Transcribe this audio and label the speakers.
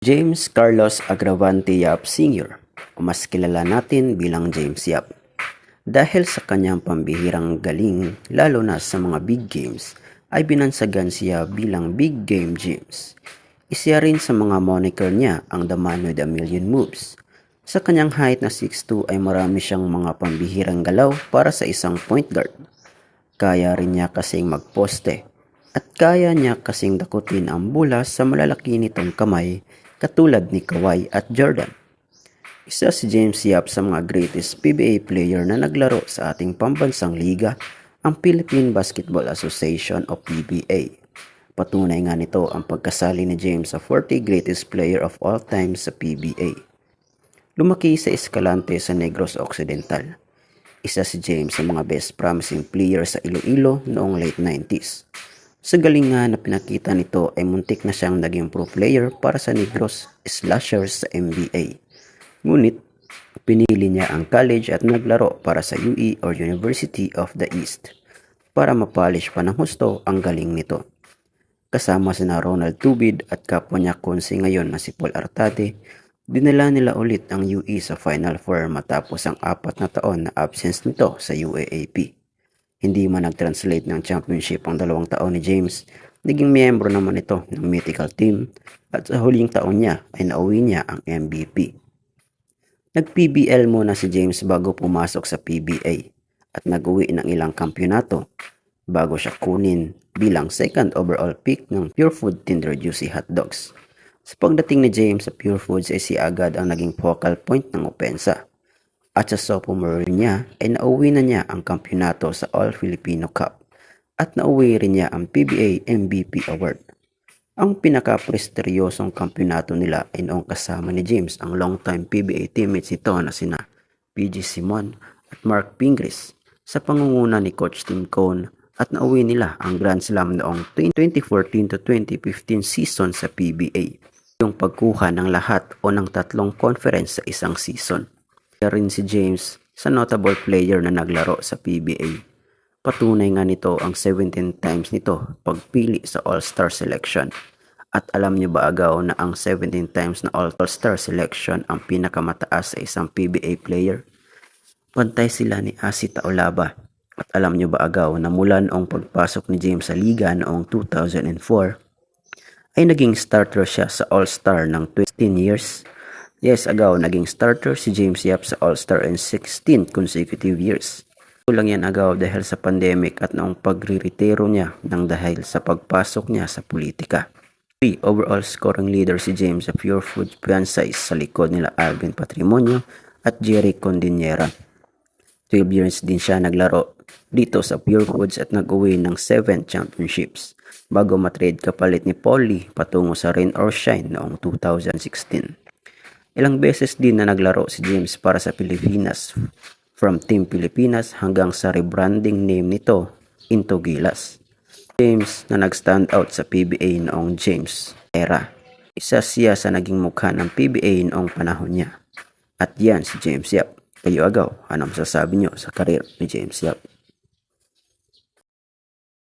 Speaker 1: James Carlos Agravante Yap Sr. o mas kilala natin bilang James Yap. Dahil sa kanyang pambihirang galing lalo na sa mga big games ay binansagan siya bilang Big Game James. Isa rin sa mga moniker niya ang The Man with a Million Moves. Sa kanyang height na 6'2 ay marami siyang mga pambihirang galaw para sa isang point guard. Kaya rin niya kasing magposte at kaya niya kasing dakutin ang bola sa malalaki nitong kamay katulad ni Kawhi at Jordan. Isa si James Yap sa mga greatest PBA player na naglaro sa ating pambansang liga, ang Philippine Basketball Association o PBA. Patunay nga nito ang pagkasali ni James sa 40 greatest player of all time sa PBA. Lumaki sa Escalante sa Negros Occidental. Isa si James sa mga best promising player sa Iloilo noong late 90s. Sa galing nga na pinakita nito ay muntik na siyang naging pro player para sa Negros Slashers sa NBA. Ngunit, pinili niya ang college at naglaro para sa UE or University of the East para mapolish pa ng husto ang galing nito. Kasama sina Ronald Tubid at kapwa niya konsi ngayon na si Paul Artate, dinala nila ulit ang UE sa Final Four matapos ang 4 na taon na absence nito sa UAAP. Hindi man nag-translate ng championship ang 2 taon ni James, naging miyembro naman ito ng mythical team at sa huling taon niya ay nauwi niya ang MVP. Nag-PBL muna si James bago pumasok sa PBA at nag-uwi ng ilang kampyonato bago siya kunin bilang second overall pick ng Pure Food Tinder Juicy Hot Dogs. Sa pagdating ni James sa Pure Foods ay siya agad ang naging focal point ng opensa. At sa sophomore niya ay nauwi na niya ang kampyonato sa All-Filipino Cup at nauwi rin niya ang PBA MVP Award. Ang pinaka-presteryosong kampyonato nila ay noong kasama ni James ang long-time PBA teammates ito na sina PG Simon at Mark Pingris sa pangunguna ni Coach Tim Cone at nauwi nila ang Grand Slam noong 2014 to 2015 season sa PBA. Yung pagkuha ng lahat o ng 3 conference sa isang season. Rin si James sa notable player na naglaro sa PBA. Patunay nga nito ang 17 times nito pagpili sa All-Star selection. At alam niyo ba agaw na ang 17 times na All-Star selection ang pinakamataas sa isang PBA player? Pantay sila ni Asi Taulaba. At alam niyo ba agaw na mula noong pagpasok ni James sa liga noong 2004 ay naging starter siya sa All-Star ng 15 years? Yes, agaw, naging starter si James Yap sa All-Star in 16 consecutive years. Kulang yan agaw dahil sa pandemic at noong pagre-retiro niya nang dahil sa pagpasok niya sa politika. 3 overall scoring leader si James sa Pure Food franchise sa likod nila Alvin Patrimonio at Jerry Condinera. 12 years din siya naglaro dito sa Pure Foods at nag-uwi ng 7 championships bago matrade kapalit ni Paul Lee patungo sa Rain or Shine noong 2016. Ilang beses din na naglaro si James para sa Pilipinas, from Team Pilipinas hanggang sa rebranding name nito into Gilas. James na nag-stand out sa PBA noong James era. Isa siya sa naging mukha ng PBA noong panahon niya. At yan si James Yap. Kayo agaw, ano masasabi nyo sa karir ni James Yap?